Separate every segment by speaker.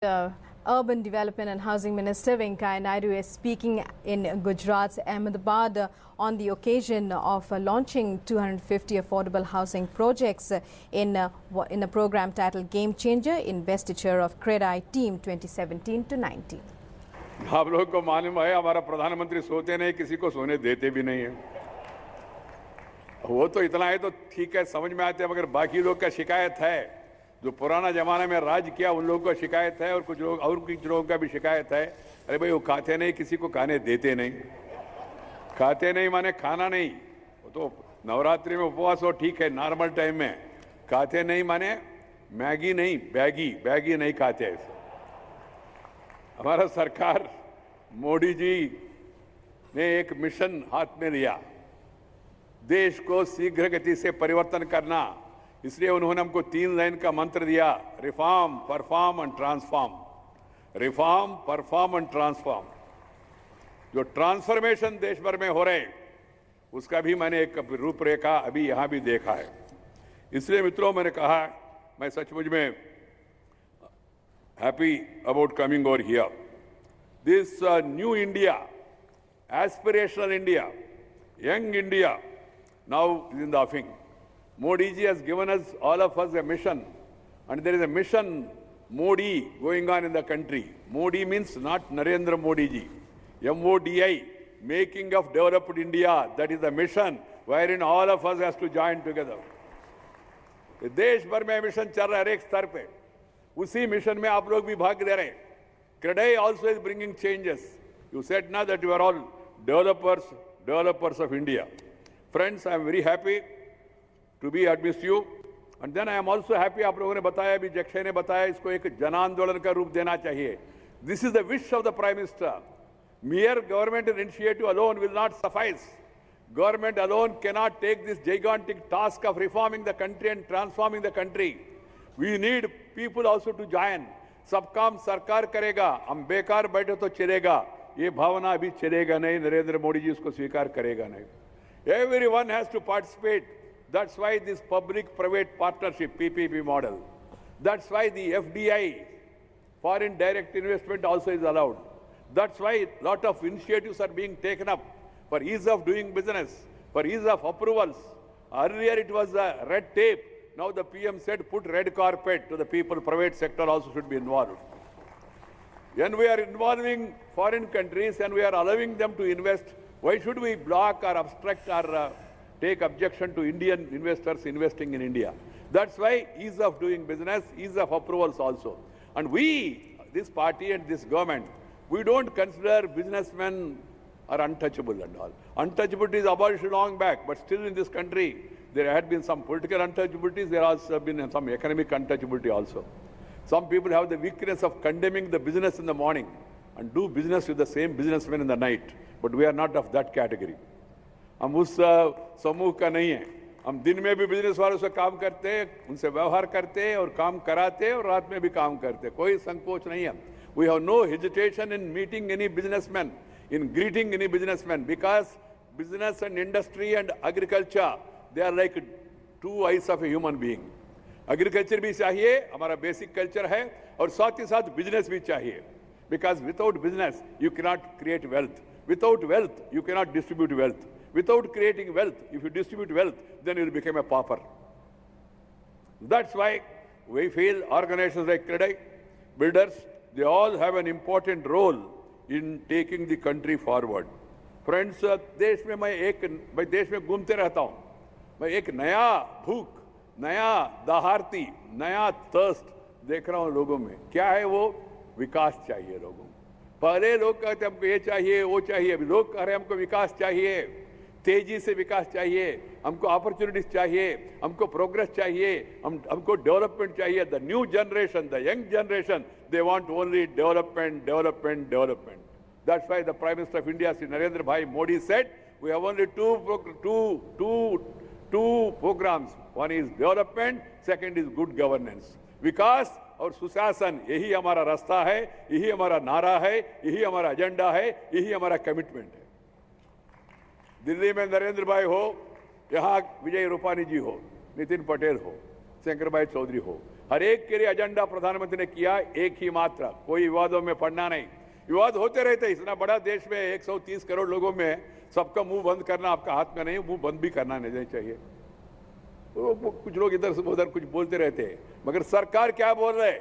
Speaker 1: Urban Development and Housing Minister Venkaiah Naidu is speaking in Gujarat's Ahmedabad on the occasion of launching 250 affordable housing projects in a program titled Game Changer, investiture of CREDAI team 2017 to 19.
Speaker 2: आप लोग को मालूम है हमारा प्रधानमंत्री सोते नहीं, किसी को सोने देते भी नहीं है। वो तो इतना है तो ठीक है, समझ में आते हैं, मगर बाकी लोग का शिकायत है। जो पुराना जमाना में राज किया उन लोगों को शिकायत है और कुछ लोगों का भी शिकायत है। अरे भाई वो खाते नहीं, किसी को खाने देते नहीं। खाते नहीं माने खाना नहीं, वो तो नवरात्रि में उपवास हो ठीक है, नॉर्मल टाइम में। खाते नहीं माने मैगी नहीं, बैगी नहीं खाते ऐसे। हमारा सरकार मोदी जी ने एक मिशन हाथ में लिया, देश को शीघ्र गति से परिवर्तन करना। इसलिए उन्होंने हमको 3 लाइन का मंत्र दिया, reform, perform and transform. Reform, perform and transform. जो ट्रांसफॉर्मेशन देश भर में हो रहे उसका भी मैंने एक रूपरेखा अभी यहां भी देखा है। इसलिए मित्रों, मैंने कहा मैं सचमुच में happy about coming over here. This new India, aspirational India, young India, now is in the offing. Modi ji has given us, all of us, a mission, and there is a mission Modi going on in the country. Modi means not Narendra Modi ji. MODI, making of developed India. That is the mission wherein all of us has to join together. देश भर में mission चल रहा है हर एक स्तर पे, उसी मिशन में आप लोग भी भाग दे रहे हैं। CREDAI also is bringing changes. You said now that you are all developers of India. Friends, I am very happy to be amidst you. And then I am also happy, आप लोगों ने बताया, अभी जक्षय ने बताया, इसको एक जन आंदोलन का रूप देना चाहिए. This is the wish of the Prime Minister. Mere government initiative alone will not suffice. Government alone cannot take this gigantic task of reforming the country and transforming the country. We need people also to join. सब काम सरकार करेगा, हम बेकार बैठे तो चलेगा, ये भावना अभी चलेगा नहीं, नरेंद्र मोदी जी उसको स्वीकार करेगा नहीं. Everyone has to participate. That's why this public-private partnership, PPP model. That's why the FDI, foreign direct investment, also is allowed. That's why a lot of initiatives are being taken up for ease of doing business, for ease of approvals. Earlier it was red tape. Now the PM said put red carpet to the people, private sector also should be involved. When we are involving foreign countries and we are allowing them to invest, why should we block or obstruct or take objection to Indian investors investing in India? That's why ease of doing business, ease of approvals also. And we, this party and this government, we don't consider businessmen are untouchable and all. Untouchability is abolished long back, but still in this country, there had been some political untouchabilities, there has been some economic untouchability also. Some people have the weakness of condemning the business in the morning and do business with the same businessmen in the night, but we are not of that category. हम उस समूह का नहीं है. हम दिन में भी बिजनेस वालों से काम करते हैं, उनसे व्यवहार करते हैं और काम कराते हैं और रात में भी काम करते हैं. कोई संकोच नहीं है. We have no hesitation in meeting any businessman, in greeting any businessman, because business and industry and agriculture, they are like two eyes of a human being. Agriculture भी चाहिए, हमारा basic culture है, और साथ ही साथ business भी चाहिए. Because without business, you cannot create wealth. Without wealth, you cannot distribute wealth. Without creating wealth, if you distribute wealth, then you will become a pauper. That's why we feel organizations like CREDAI, builders, they all have an important role in taking the country forward. Friends, देश में मैं देश में घूमते रहता हूँ. मैं एक नया भूख, नया दाहारती, नया थर्स्ट देख रहा हूँ लोगों में. क्या है वो? विकास चाहिए लोगों को. पहले लोग कहते हमको ये चाहिए, वो चाहिए. अभी लोग कह रहे हमको विकास चाहिए, तेजी से विकास चाहिए, हमको अपॉर्चुनिटीज चाहिए, हमको प्रोग्रेस चाहिए, हमको डेवलपमेंट चाहिए. The new generation, the young generation, they want only development. That's why the Prime Minister of India, Sri Narendra Bhai Modi, said we have only two programs. One is development, second is good governance. विकास और सुशासन, यही हमारा रास्ता है, यही हमारा नारा है, यही हमारा एजेंडा है, यही हमारा कमिटमेंट है. दिल्ली में नरेंद्र भाई हो, यहाँ विजय रूपानी जी हो, नितिन पटेल हो, शंकर भाई चौधरी हो, हर एक के लिए एजेंडा प्रधानमंत्री ने किया, एक ही मात्र, कोई विवादों में पड़ना नहीं। विवाद होते रहते, इतना बड़ा देश में 130 करोड़ लोगों में सबका मुंह बंद करना आपका हाथ में नहीं, मुंह बंद भी करना नहीं चाहिए। कुछ लोग इधर से उधर कुछ बोलते रहते हैं, मगर सरकार क्या बोल रहे है?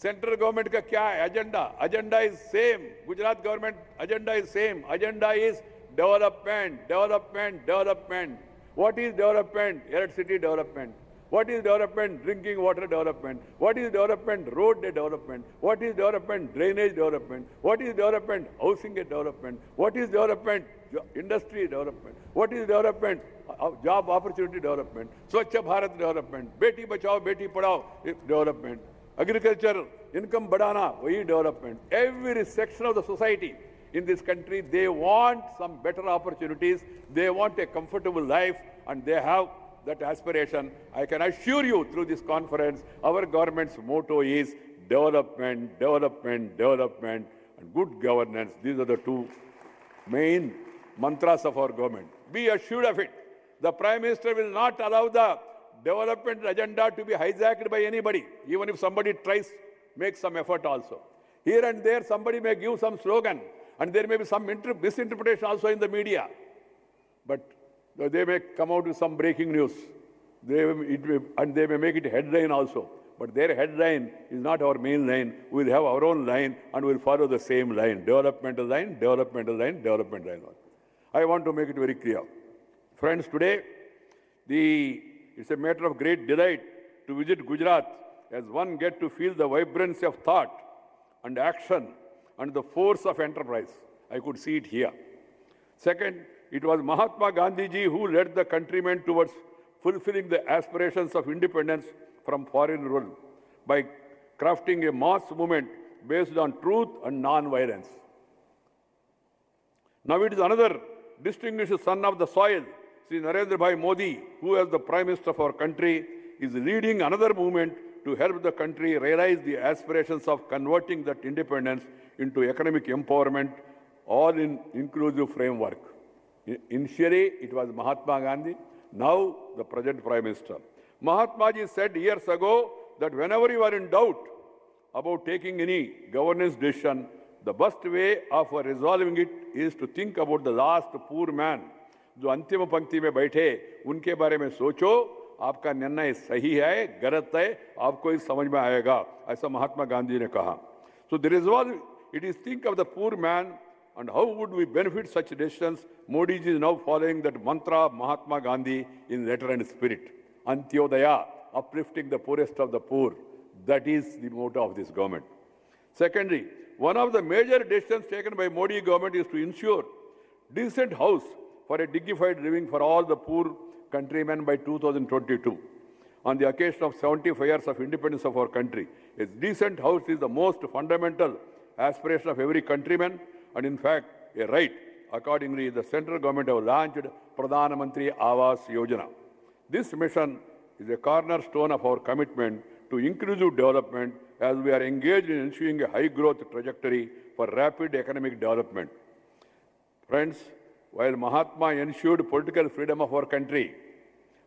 Speaker 2: सेंट्रल गवर्नमेंट का क्या है agenda? Agenda is same, Gujarat government agenda is same, agenda is development, development, development. What is development? Electricity development. What is development? Drinking water development. What is development? Road development. What is development? Drainage development. What is development? Housing development. What is development? Industry development. What is development? Job opportunity development. Swachh Bharat development. Beti bachao, beti padhao development. Agriculture, income badana, wahi development. Every section of the society in this country, they want some better opportunities, they want a comfortable life, and they have that aspiration. I can assure you through this conference, our government's motto is development, development, development, and good governance. These are the two main mantras of our government. Be assured of it. The Prime Minister will not allow the development agenda to be hijacked by anybody, even if somebody tries, make some effort also. Here and there, somebody may give some slogan, and there may be some misinterpretation also in the media. But they may come out with some breaking news. And they may make it headline also. But their headline is not our main line. We will have our own line and we will follow the same line. Developmental line, developmental line, developmental line. I want to make it very clear. Friends, today, it's a matter of great delight to visit Gujarat as one gets to feel the vibrancy of thought and action and the force of enterprise. I could see it here. Second, it was Mahatma Gandhi ji who led the countrymen towards fulfilling the aspirations of independence from foreign rule by crafting a mass movement based on truth and non-violence. Now it is another distinguished son of the soil, Sri Narendra Bhai Modi, who as the Prime Minister of our country is leading another movement to help the country realize the aspirations of converting that independence into economic empowerment, all in inclusive framework. Initially, it was Mahatma Gandhi, now the present Prime Minister. Mahatma ji said years ago that whenever you are in doubt about taking any governance decision, the best way of resolving it is to think about the last poor man, जो अंतिम पंक्ति में बैठे, उनके बारे में सोचो, आपका निर्णय सही है, गलत है, आपको ही समझ में आएगा, ऐसा महात्मा गांधी ने कहा. So the resolve, it is think of the poor man and how would we benefit such decisions. Modi ji is now following that mantra of Mahatma Gandhi in letter and spirit. Antyodaya, uplifting the poorest of the poor. That is the motto of this government. Secondly, one of the major decisions taken by Modi government is to ensure decent house for a dignified living for all the poor countrymen by 2022. On the occasion of 75 years of independence of our country, a decent house is the most fundamental aspiration of every countryman and in fact a right. Accordingly, the central government have launched Pradhan Mantri Awas Yojana. This mission is a cornerstone of our commitment to inclusive development as we are engaged in ensuring a high growth trajectory for rapid economic development. Friends, while Mahatma ensured political freedom of our country,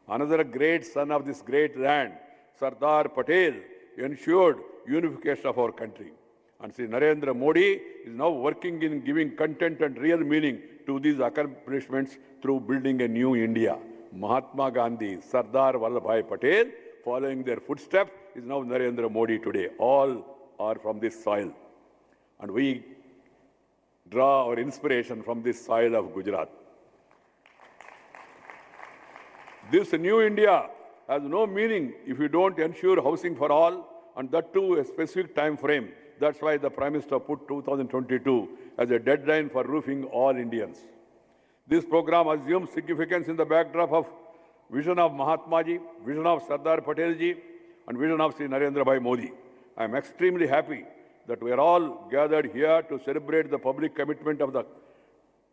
Speaker 2: another great son of this great land, Sardar Patel, ensured unification of our country. And Sri Narendra Modi is now working in giving content and real meaning to these accomplishments through building a new India. Mahatma Gandhi, Sardar Vallabhbhai Patel, following their footsteps, is now Narendra Modi today. All are from this soil. And we draw our inspiration from this soil of Gujarat. This new India has no meaning if you don't ensure housing for all, and that too a specific time frame. That's why the Prime Minister put 2022 as a deadline for roofing all Indians. This program assumes significance in the backdrop of vision of Mahatma ji, vision of Sardar Patel ji, and vision of Sri Narendra Bhai Modi. I am extremely happy that we are all gathered here to celebrate the public commitment of the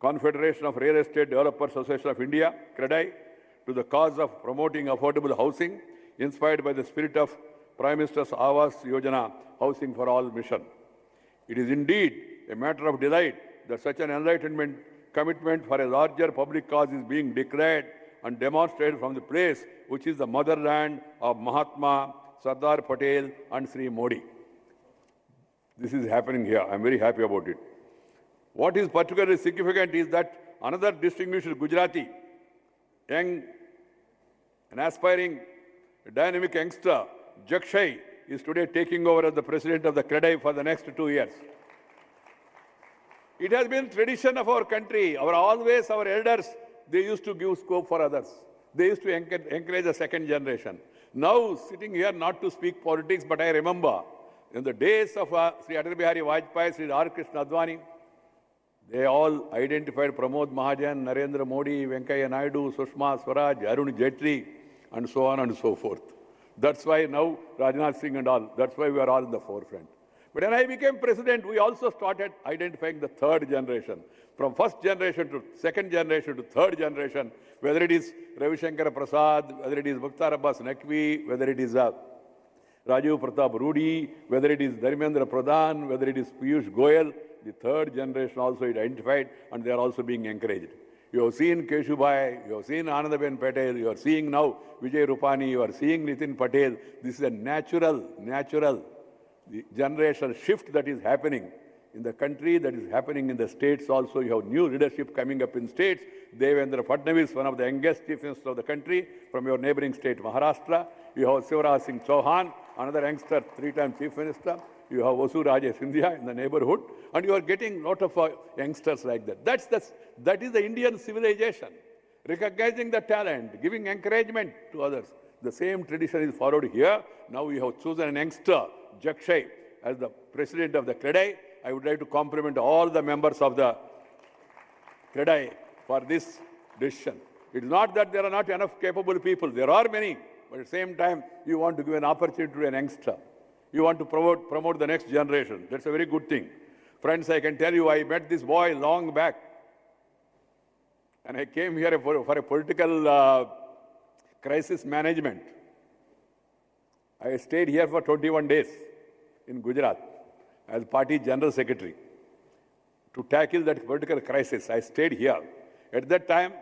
Speaker 2: Confederation of Real Estate Developers Association of India, CREDAI, to the cause of promoting affordable housing, inspired by the spirit of Prime Minister's Awas Yojana, Housing for All mission. It is indeed a matter of delight that such an enlightenment commitment for a larger public cause is being declared and demonstrated from the place which is the motherland of Mahatma, Sardar Patel and Sri Modi. This is happening here. I'm very happy about it. What is particularly significant is that another distinguished Gujarati, young and aspiring dynamic youngster, Jakshay, is today taking over as the president of the CREDAI for the next 2 years. It has been tradition of our country. Our elders, they used to give scope for others. They used to encourage the second generation. Now, sitting here not to speak politics, but I remember in the days of Sri Atal Bihari Vajpayee, Sri R. Krishna Advani, they all identified Pramod Mahajan, Narendra Modi, Venkaiah Naidu, Sushma Swaraj, Arun Jaitley, and so on and so forth. That's why now Rajnath Singh and all, that's why we are all in the forefront. But when I became president, we also started identifying the third generation. From first generation to second generation to third generation, whether it is Ravi Shankar Prasad, whether it is Mukhtar Abbas Naqvi, whether it is Rajiv Pratap Rudy, whether it is Dharmendra Pradhan, whether it is Piyush Goyal, the third generation also identified, and they are also being encouraged. You have seen Keshubhai, you have seen Anandaben Patel, you are seeing now Vijay Rupani, you are seeing Nitin Patel. This is a natural the generational shift that is happening in the country, that is happening in the states also. You have new leadership coming up in states. Devendra Fadnavis, one of the youngest chief ministers of the country, from your neighboring state, Maharashtra. You have Shivraj Singh Chauhan, another youngster, 3-time chief minister. You have Vasu Raja Scindia in the neighborhood. And you are getting a lot of youngsters like that. That is the Indian civilization. Recognizing the talent, giving encouragement to others. The same tradition is followed here. Now we have chosen an youngster, Jakshay, as the president of the CREDAI. I would like to compliment all the members of the CREDAI for this decision. It is not that there are not enough capable people. There are many. But at the same time, you want to give an opportunity to an youngster. You want to promote the next generation. That's a very good thing. Friends, I can tell you, I met this boy long back. And I came here for a political crisis management. I stayed here for 21 days in Gujarat as party general secretary to tackle that political crisis. I stayed here. At that time,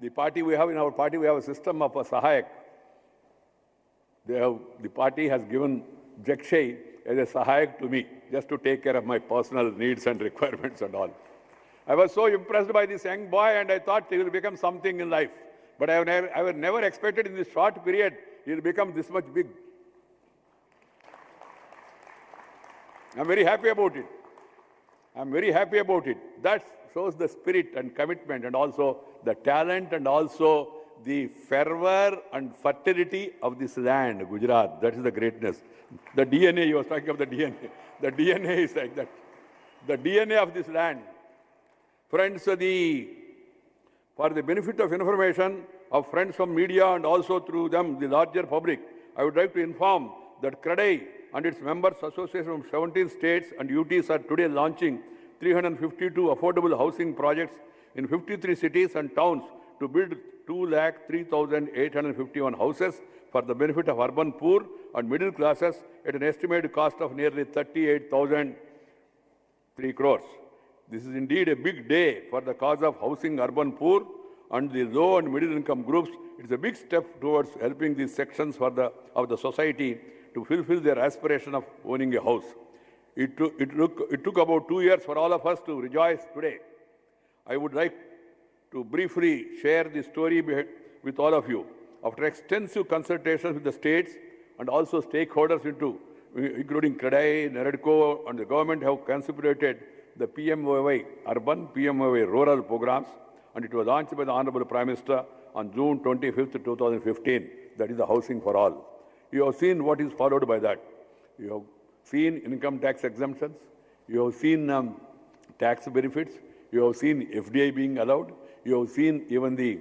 Speaker 2: in our party, we have a system of a Sahayak. The party has given Jakshay as a Sahayak to me, just to take care of my personal needs and requirements and all. I was so impressed by this young boy, and I thought he will become something in life. But I have never expected in this short period he will become this much big. I'm very happy about it. I'm very happy about it. That shows the spirit and commitment, and also the talent, and also the fervor and fertility of this land, Gujarat. That is the greatness. The DNA, you were talking of the DNA. The DNA is like that. The DNA of this land. Friends, for the benefit of information of friends from media and also through them, the larger public, I would like to inform that CREDAI and its members association from 17 states and UTs are today launching 352 affordable housing projects in 53 cities and towns to build 2,03,851 houses for the benefit of urban poor and middle classes at an estimated cost of nearly 38,003 crores. This is indeed a big day for the cause of housing urban poor and the low and middle income groups. It's a big step towards helping these sections of the society to fulfill their aspiration of owning a house. It took about 2 years for all of us to rejoice today. I would like to briefly share the story with all of you. After extensive consultations with the states and also stakeholders including CREDAI, NAREDCO, and the government have contemplated the PMOY urban, PMOY rural programs, and it was launched by the Honorable Prime Minister on June 25th, 2015. That is the housing for all. You have seen what is followed by that. You have seen income tax exemptions. You have seen tax benefits. You have seen FDI being allowed. You have seen even the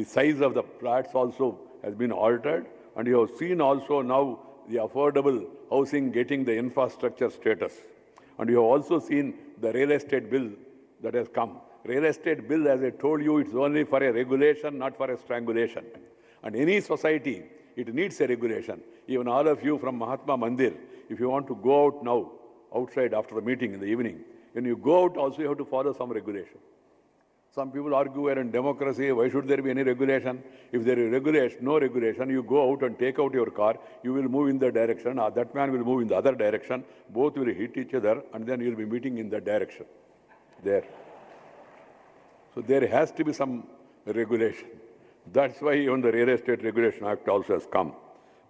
Speaker 2: size of the flats also has been altered. And you have seen also now the affordable housing getting the infrastructure status. And you have also seen the real estate bill that has come. Real estate bill, as I told you, it's only for a regulation, not for a strangulation. And any society, it needs a regulation. Even all of you from Mahatma Mandir, if you want to go out now, outside after the meeting in the evening, when you go out also you have to follow some regulation. Some people argue we're in democracy, why should there be any regulation? If there is regulation, no regulation, you go out and take out your car, you will move in the direction, or that man will move in the other direction, both will hit each other, and then you'll be meeting in that direction. There. So there has to be some regulation. That's why even the Real Estate Regulation Act also has come.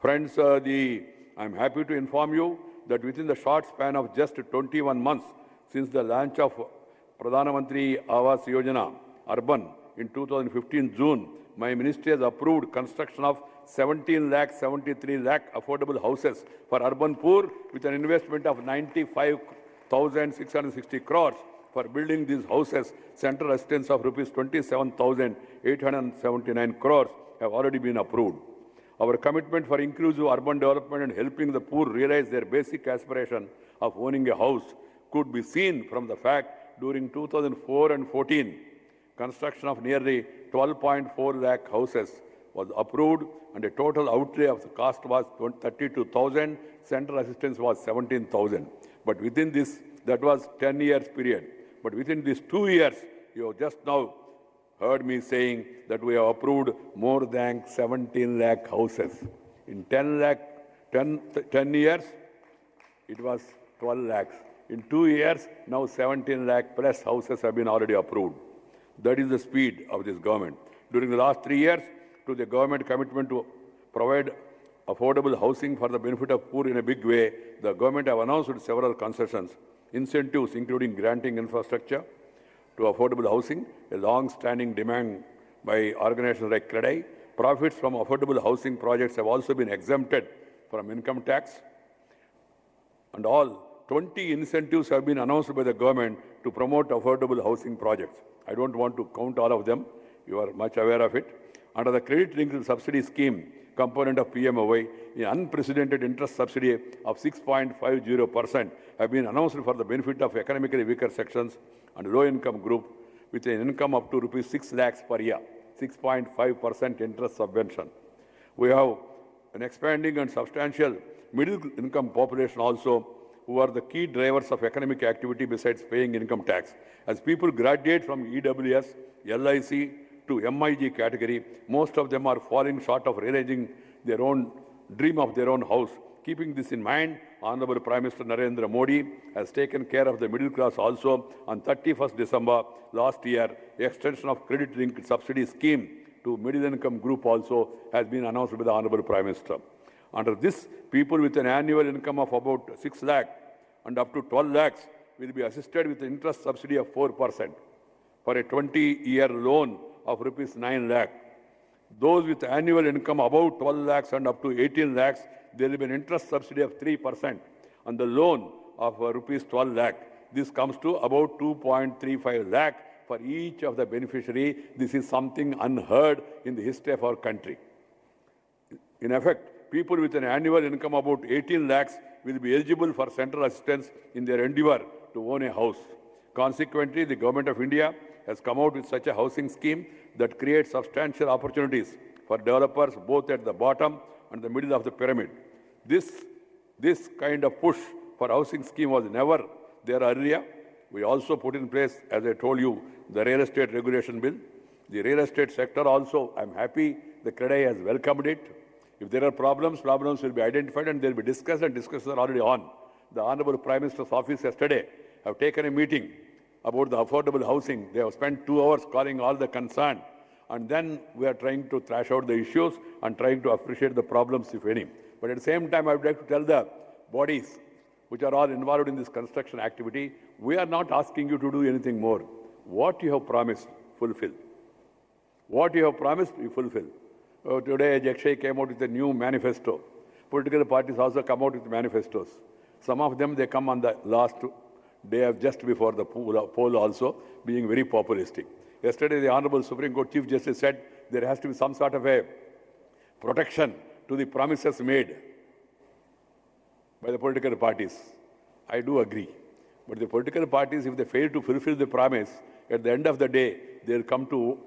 Speaker 2: Friends, I'm happy to inform you that within the short span of just 21 months since the launch of Pradhan Mantri Awas Yojana Urban in 2015 June, my ministry has approved construction of 73 lakh affordable houses for urban poor with an investment of 95,660 crores. For building these houses, central assistance of rupees 27,879 crores have already been approved. Our commitment for inclusive urban development and helping the poor realize their basic aspiration of owning a house could be seen from the fact during 2004 and 14, construction of nearly 12.4 lakh houses was approved and a total outlay of the cost was 32,000, central assistance was 17,000. But within this, that was 10 years period. But within these 2 years, you have just now heard me saying that we have approved more than 17 lakh houses. In 10 years, it was 12 lakhs. In 2 years, now 17 lakh plus houses have been already approved. That is the speed of this government. During the last 3 years, to the government commitment to provide affordable housing for the benefit of poor in a big way, the government have announced several concessions, incentives including granting infrastructure to affordable housing, a long-standing demand by organizations like CREDAI. Profits from affordable housing projects have also been exempted from income tax. And all 20 incentives have been announced by the government to promote affordable housing projects. I don't want to count all of them. You are much aware of it. Under the credit-linked subsidy scheme component of PMOY, an unprecedented interest subsidy of 6.50% have been announced for the benefit of economically weaker sections and low-income group with an income up to rupees 6 lakhs per year, 6.5% interest subvention. We have an expanding and substantial middle-income population also, who are the key drivers of economic activity besides paying income tax. As people graduate from EWS, LIC to MIG category, most of them are falling short of realizing their own dream of their own house. Keeping this in mind, Honorable Prime Minister Narendra Modi has taken care of the middle class also. On 31st December last year, the extension of credit-linked subsidy scheme to middle-income group also has been announced by the Honorable Prime Minister. Under this, people with an annual income of about 6 lakh and up to 12 lakhs will be assisted with an interest subsidy of 4% for a 20-year loan of rupees 9 lakh. Those with annual income above 12 lakhs and up to 18 lakhs, there will be an interest subsidy of 3% on the loan of rupees 12 lakh. This comes to about 2.35 lakh for each of the beneficiary. This is something unheard in the history of our country. In effect, people with an annual income about 18 lakhs will be eligible for central assistance in their endeavor to own a house. Consequently, the Government of India has come out with such a housing scheme that creates substantial opportunities for developers both at the bottom and the middle of the pyramid. This kind of push for housing scheme was never there earlier. We also put in place, as I told you, the real estate regulation bill. The real estate sector also, I'm happy the CREDAI has welcomed it. If there are problems will be identified and they'll be discussed, and discussions are already on. The Honorable Prime Minister's office yesterday have taken a meeting about the affordable housing. They have spent 2 hours calling all the concerned, and then we are trying to thrash out the issues and trying to appreciate the problems, if any. But at the same time, I would like to tell the bodies which are all involved in this construction activity, we are not asking you to do anything more. What you have promised, fulfill. What you have promised, you fulfill. Today, Jakshay came out with a new manifesto. Political parties also come out with manifestos. Some of them, they come on the last day of just before the poll also, being very populistic. Yesterday, the Honorable Supreme Court Chief Justice said there has to be some sort of a protection to the promises made by the political parties. I do agree. But the political parties, if they fail to fulfill the promise, at the end of the day, they'll come to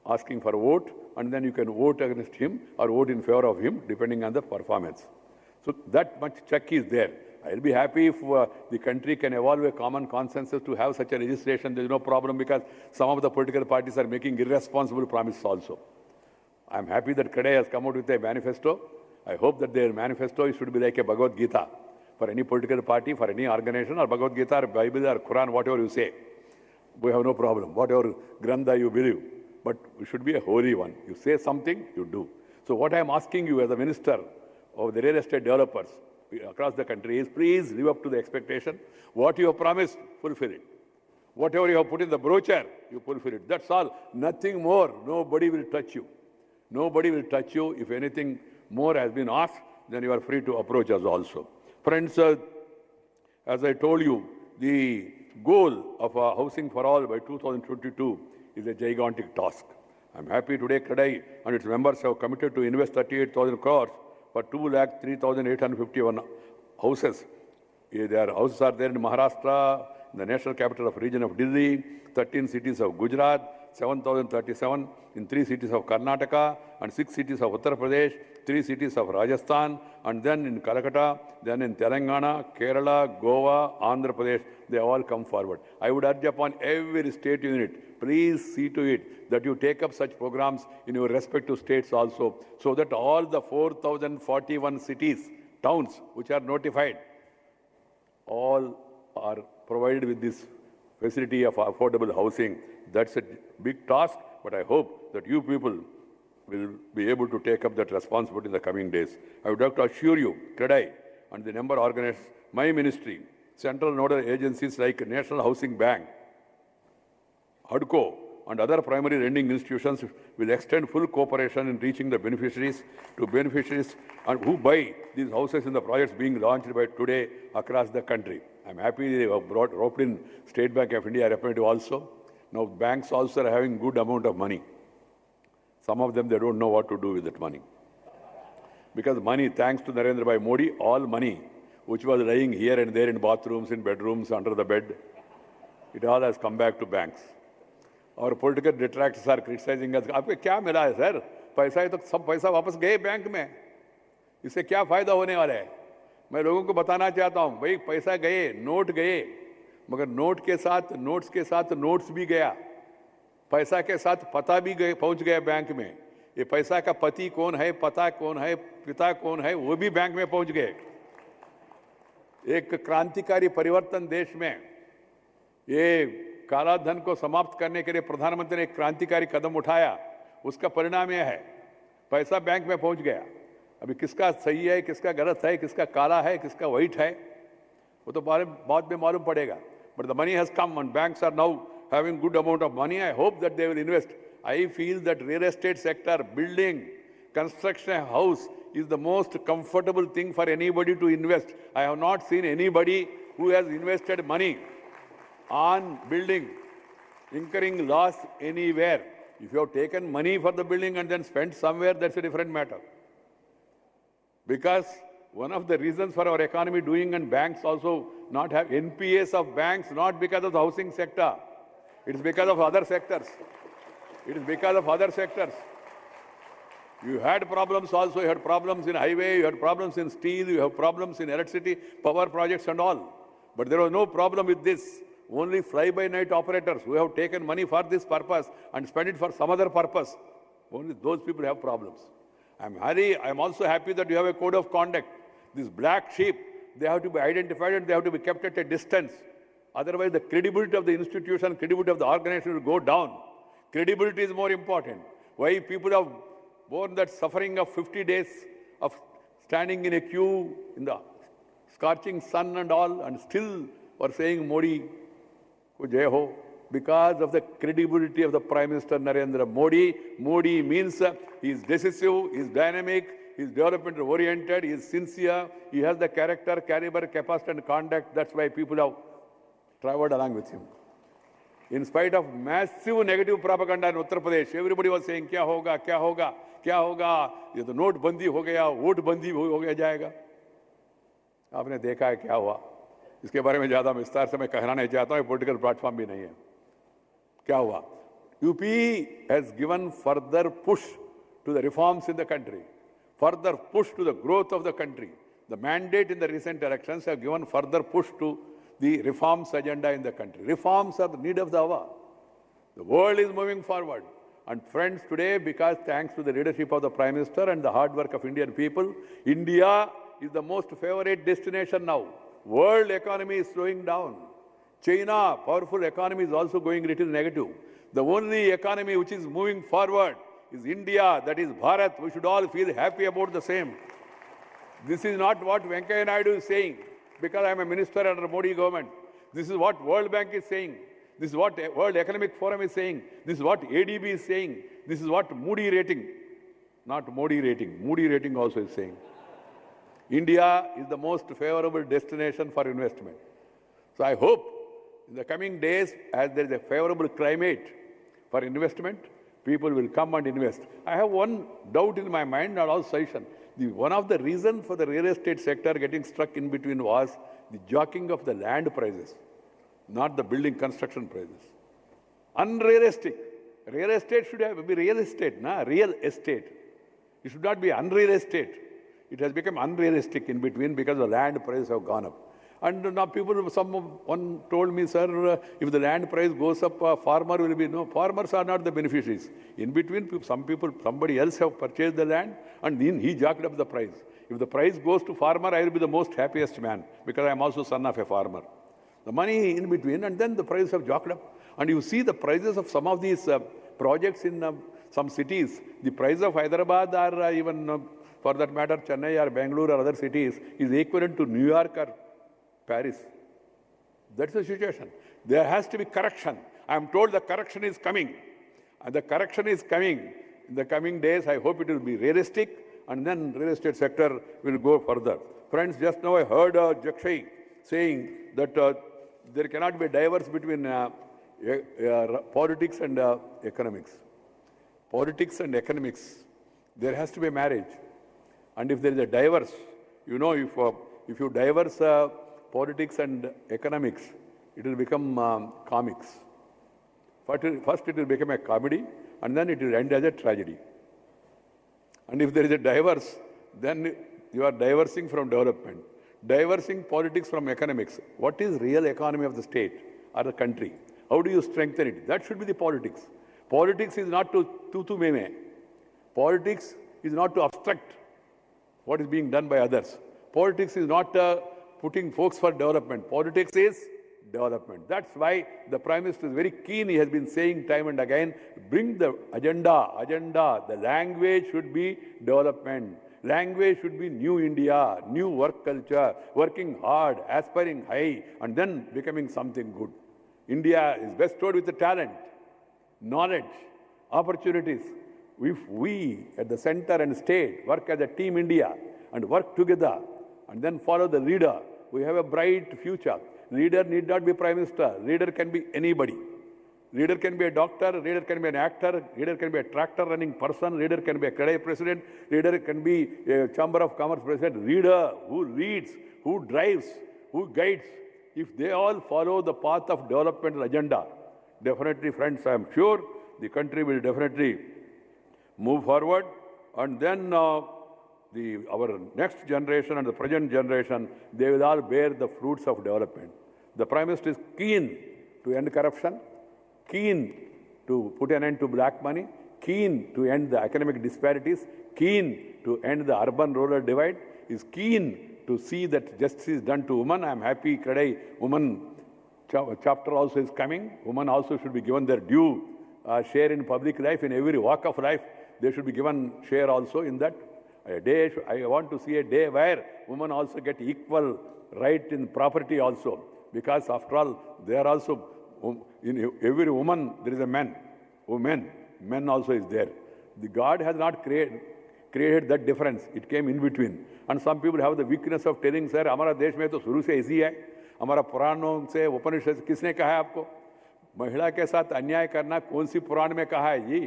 Speaker 2: asking for a vote, and then you can vote against him or vote in favor of him, depending on the performance. So that much check is there. I'll be happy if the country can evolve a common consensus to have such a registration. There's no problem because some of the political parties are making irresponsible promises also. I'm happy that CREDAI has come out with a manifesto. I hope that their manifesto should be like a Bhagavad Gita for any political party, for any organization, or Bhagavad Gita, or Bible, or Quran, whatever you say. We have no problem, whatever Grantha you believe. But it should be a holy one. You say something, you do. So what I'm asking you as a minister of the real estate developers across the country is please live up to the expectation. What you have promised, fulfill it. Whatever you have put in the brochure, you fulfill it. That's all. Nothing more. Nobody will touch you. Nobody will touch you. If anything more has been asked, then you are free to approach us also. Friends, as I told you, the goal of housing for all by 2022 is a gigantic task. I'm happy today CREDAI and its members have committed to invest 38,000 crores for 2,03,851 houses. Their houses are there in Maharashtra, in the national capital of region of Delhi, 13 cities of Gujarat, 7,037 in 3 cities of Karnataka, and 6 cities of Uttar Pradesh, 3 cities of Rajasthan, and then in Calcutta, then in Telangana, Kerala, Goa, Andhra Pradesh, they all come forward. I would urge upon every state unit, please see to it that you take up such programs in your respective states also, so that all the 4,041 cities, towns which are notified, all are provided with this facility of affordable housing. That's a big task, but I hope that you people will be able to take up that responsibility in the coming days. I would like to assure you, CREDAI and the member organizers, my ministry, central nodal agencies like National Housing Bank, HUDCO, and other primary lending institutions will extend full cooperation in reaching the beneficiaries and who buy these houses in the projects being launched by today across the country. I'm happy they have roped in State Bank of India representative also. Now banks also are having good amount of money. Some of them, they don't know what to do with that money. Because money, thanks to Narendra Bhai Modi, all money, which was lying here and there in bathrooms, in bedrooms, under the bed, it all has come back to banks. Our political detractors are criticizing us. आपको क्या मिला है sir? पैसा है तो सब पैसा वापस गए बैंक में. इससे क्या फायदा होने वाला है? मैं लोगों को बताना चाहता हूँ, भाई पैसा गए, नोट गए, मगर नोट के साथ, नोट्स के साथ नोट्स भी गया, पैसा के साथ पता भी गए, पहुंच गया बैंक में. ये पैसा का पति कौन है, पता कौन है, पिता कौन है, वो भी बैंक में पहुंच गए. एक क्रांतिकारी परिवर्तन देश में, ये काला धन को समाप्त करने के लिए प्रधानमंत्री ने एक क्रांतिकारी कदम उठाया. उसका परिणाम यह है, पैसा बैंक में पहुंच गया. अभी किसका सही है, किसका गलत है, किसका काला है, किसका व्हाइट है, वो तो बाद में मालूम पड़ेगा. But the money has come and banks are now having good amount of money. I hope that they will invest. I feel that real estate sector, building, construction a house is the most comfortable thing for anybody to invest. I have not seen anybody who has invested money on building, incurring loss anywhere. If you have taken money for the building and then spent somewhere, that's a different matter. Because one of the reasons for our economy doing and banks also not have NPAs of banks, not because of the housing sector. It is because of other sectors. It is because of other sectors. You had problems also. You had problems in highway, you had problems in steel, you have problems in electricity, power projects and all. But there was no problem with this. Only fly-by-night operators who have taken money for this purpose and spent it for some other purpose. Only those people have problems. I'm also happy that you have a code of conduct. These black sheep, they have to be identified and they have to be kept at a distance. Otherwise, the credibility of the institution, credibility of the organization will go down. Credibility is more important. Why people have borne that suffering of 50 days of standing in a queue in the scorching sun and all, and still are saying Modi ko jai ho, because of the credibility of the Prime Minister Narendra Modi. Modi means he is decisive, he is dynamic, he is development oriented, he is sincere, he has the character, caliber, capacity and conduct. That's why people have traveled along with him. In spite of massive negative propaganda in Uttar Pradesh, everybody was saying, क्या होगा, क्या होगा, क्या होगा, ये तो note बंदी हो गया, वोट बंदी हो गया जाएगा. आपने देखा है क्या हुआ. इसके बारे में ज्यादा विस्तार से मैं कहना नहीं चाहता हूँ, पॉलिटिकल प्लेटफॉर्म भी नहीं है. क्या हुआ? UP has given further push to the reforms in the country, further push to the growth of the country. The mandate in the recent elections have given further push to the reforms agenda in the country. Reforms are the need of the hour. The world is moving forward. And friends, today, because thanks to the leadership of the Prime Minister and the hard work of Indian people, India is the most favorite destination now. World economy is slowing down. China, powerful economy, is also going a little negative. The only economy which is moving forward is India, that is Bharat. We should all feel happy about the same. This is not what Venkaiah Naidu is saying, because I am a minister under Modi government. This is what World Bank is saying. This is what World Economic Forum is saying. This is what ADB is saying. This is what Moody rating, not Modi rating, Moody rating also is saying. India is the most favorable destination for investment. So I hope in the coming days, as there is a favorable climate for investment, people will come and invest. I have one doubt in my mind, not all suggestion. One of the reasons for the real estate sector getting stuck in between was the jockeying of the land prices, not the building construction prices. Unrealistic. Real estate should be real estate, real estate. It should not be unreal estate. It has become unrealistic in between because the land prices have gone up. And now someone told me, sir, if the land price goes up, farmer will be, no, farmers are not the beneficiaries. In between, somebody else have purchased the land and then he jacked up the price. If the price goes to farmer, I will be the most happiest man because I am also son of a farmer. The money in between and then the prices have jacked up. And you see the prices of some of these projects in some cities. The price of Hyderabad or even for that matter Chennai or Bangalore or other cities is equivalent to New York or Paris. That's the situation. There has to be correction. I am told the correction is coming. And the correction is coming. In the coming days, I hope it will be realistic and then real estate sector will go further. Friends, just now I heard Jakshay saying that there cannot be a diverse between politics and economics. Politics and economics. There has to be a marriage. And if there is a diverse, you know, if you diverse politics and economics, it will become comics. First it will become a comedy and then it will end as a tragedy. And if there is a diverse, then you are diversing from development. Diversing politics from economics. What is real economy of the state or the country? How do you strengthen it? That should be the politics. Politics is not to tu meme. Politics is not to obstruct what is being done by others. Politics is not putting folks for development. Politics is development. That's why the Prime Minister is very keen. He has been saying time and again, bring the agenda. The language should be development. Language should be new India, new work culture, working hard, aspiring high, and then becoming something good. India is bestowed with the talent, knowledge, opportunities. If we at the center and state work as a team India and work together and then follow the leader, we have a bright future. Leader need not be Prime Minister. Leader can be anybody. Leader can be a doctor, leader can be an actor, leader can be a tractor running person, leader can be a CREDAI president, leader can be a Chamber of Commerce president. Leader who leads, who drives, who guides, if they all follow the path of development agenda, definitely, friends, I am sure the country will definitely move forward. And then our next generation and the present generation, they will all bear the fruits of development. The Prime Minister is keen to end corruption, keen to put an end to black money, keen to end the economic disparities, keen to end the urban-rural divide, is keen to see that justice is done to women. I am happy CREDAI women chapter also is coming. Women also should be given their due share in public life, in every walk of life. They should be given share also in that. I want to see a day where women also get equal right in property also. Because after all, they are also, in every woman there is a man. Men also is there. The God has not created that difference. It came in between. And some people have the weakness of telling, sir, हमारा देश में तो शुरू से ऐसी है. हमारा पुराणों से उपनिषद किसने कहा है आपको? महिला के साथ अन्याय करना कौन सी पुराण में कहा है जी?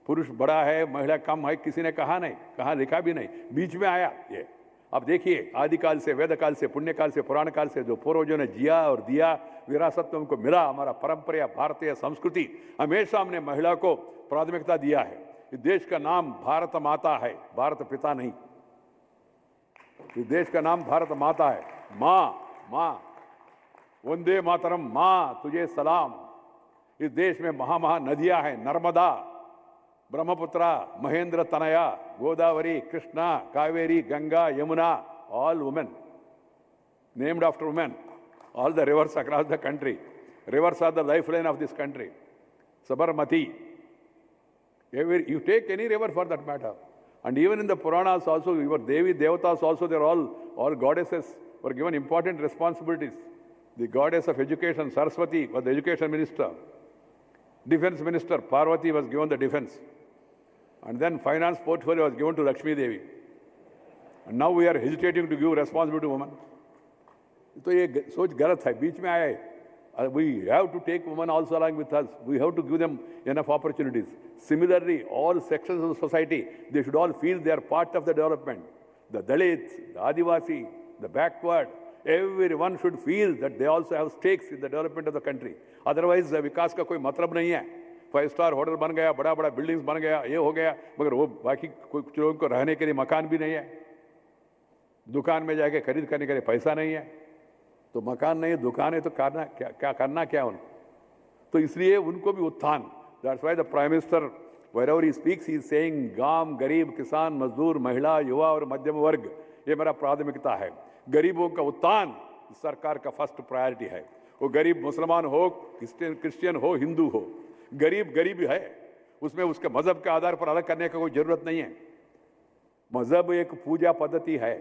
Speaker 2: पुरुष बड़ा है, महिला कम है, किसी ने कहा नहीं, कहा लिखा भी नहीं, बीच में आया ये. अब देखिए, आदिकाल से, वेद काल से, पुण्य काल से, पुराण काल से जो पूर्वजों ने जिया और दिया, विरासत में उनको मिला. हमारा परंपरा, भारतीय संस्कृति हमेशा हमने महिला को प्राथमिकता दिया है. इस देश का नाम भारत माता है, भारत पिता नहीं. इस देश का नाम भारत माता है। माँ, माँ, वंदे मातरम, माँ तुझे सलाम। इस देश में महा नदियां हैं, Narmada, Brahmaputra, Mahendra Tanaya, Godavari, Krishna, Kaveri, Ganga, Yamuna, all women, named after women. All the rivers across the country. Rivers are the lifeline of this country. Sabarmati. You take any river for that matter. And even in the Puranas also, your Devi Devatas also, they're all goddesses were given important responsibilities. The goddess of education, Saraswati, was the education minister. Defense minister, Parvati, was given the defense. And then finance portfolio was given to Lakshmi Devi. And now we are hesitating to give responsibility to women. तो ये सोच गलत है, बीच में आया है. We have to take women also along with us. We have to give them enough opportunities. Similarly, all sections of the society, they should all feel they are part of the development. The Dalits, the Adivasi, the backward, everyone should feel that they also have stakes in the development of the country. Otherwise, विकास का कोई मतलब नहीं है. 5-star hotel बन गया, बड़ा buildings बन गया, ये हो गया, मगर वो बाकी कुछ लोगों को रहने के लिए मकान भी नहीं है. दुकान में जाके खरीद करने के लिए पैसा नहीं है. तो मकान नहीं है, दुकान है, तो क्या करना उनको. तो इसलिए उनको भी उत्थान. That's why the Prime Minister, wherever he speaks, he is saying गांव, गरीब, किसान, मजदूर, महिला, युवा और मध्यम वर्ग, ये मेरा प्राथमिकता है. गरीबों का उत्थान सरकार का फर्स्ट प्रायोरिटी है. वो गरीब मुसलमान हो, क्रिश्चियन हो, हिंदू हो, गरीब है. उसमें उसके मजहब के आधार पर अलग करने का कोई जरूरत नहीं है. मजहब एक पूजा पद्धति है,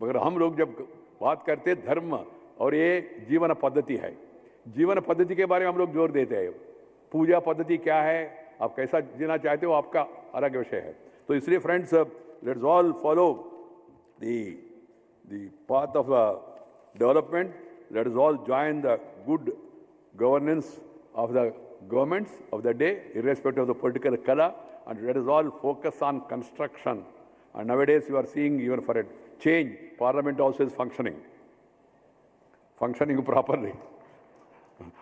Speaker 2: मगर हम लोग जब बात करते धर्म और ये जीवन पद्धति है. जीवन पद्धति के बारे में हम लोग जोर देते हैं. पूजा पद्धति क्या है, आप कैसा जीना चाहते हो, आपका अलग विषय है. तो इसलिए friends, let's all follow the path of development. Let us all join the good governance of the governments of the day, irrespective of the political color, and let us all focus on construction. And nowadays you are seeing, even for a change, Parliament also is functioning properly.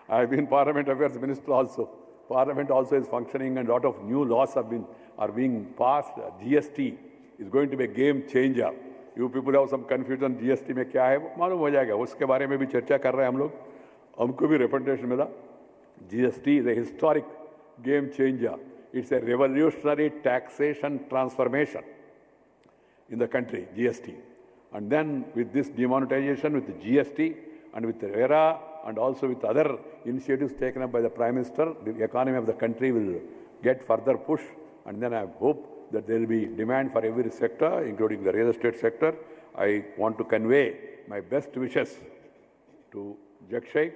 Speaker 2: I have been Parliament Affairs Minister also. Parliament also is functioning, and a lot of new laws are being passed. GST is going to be a game changer. You people have some confusion, GST में क्या है, मालूम हो जाएगा. उसके बारे में भी चर्चा कर रहे हैं हम लोग. हमको भी representation मिला. GST is a historic game changer. It's a revolutionary taxation transformation in the country, GST. And then with this demonetization, with the GST, and with the ERA, and also with other initiatives taken up by the Prime Minister, the economy of the country will get further push. And then I hope that there will be demand for every sector, including the real estate sector. I want to convey my best wishes to Jakshay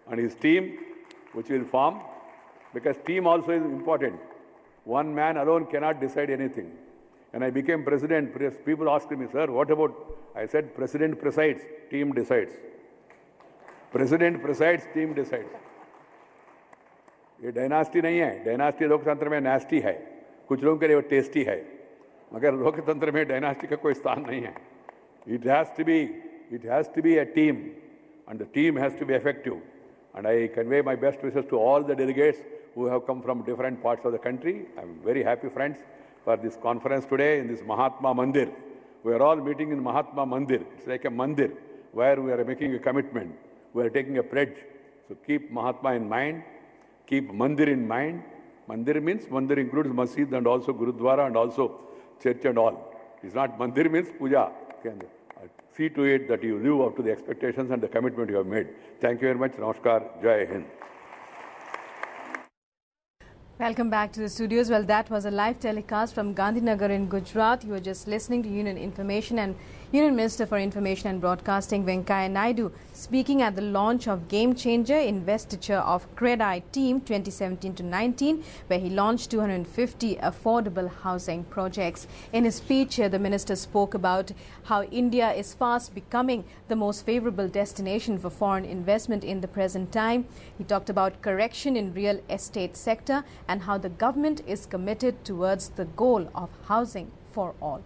Speaker 2: and his team, which will form, because team also is important. One man alone cannot decide anything. When I became president, people asked me, sir, what about? I said, president presides, team decides. President presides, team decides. ये dynasty नहीं है. Dynasty लोकतंत्र में nasty है. कुछ लोगों के लिए वो टेस्टी है, मगर लोकतंत्र में डायनास्टी का कोई स्थान नहीं है. It has to be a team, and the team has to be effective. And I convey my best wishes to all the delegates who have come from different parts of the country. I'm very happy, friends, for this conference today in this Mahatma Mandir. We are all meeting in Mahatma Mandir. It's like a mandir where we are making a commitment. We are taking a pledge. So keep Mahatma in mind, keep Mandir in mind. Mandir means, Mandir includes Masjid and also Gurudwara and also church and all. It's not Mandir means puja. See to it that you live up to the expectations and the commitment you have made. Thank you very much. Namaskar. Jai Hind.
Speaker 1: Welcome back to the studios. Well, that was a live telecast from Gandhinagar in Gujarat. You were just listening to Union Minister for Information and Broadcasting Venkaiah Naidu speaking at the launch of Game Changer Investiture of CREDAI Team 2017-19, where he launched 250 affordable housing projects. In his speech, the minister spoke about how India is fast becoming the most favorable destination for foreign investment in the present time. He talked about correction in real estate sector and how the government is committed towards the goal of housing for all.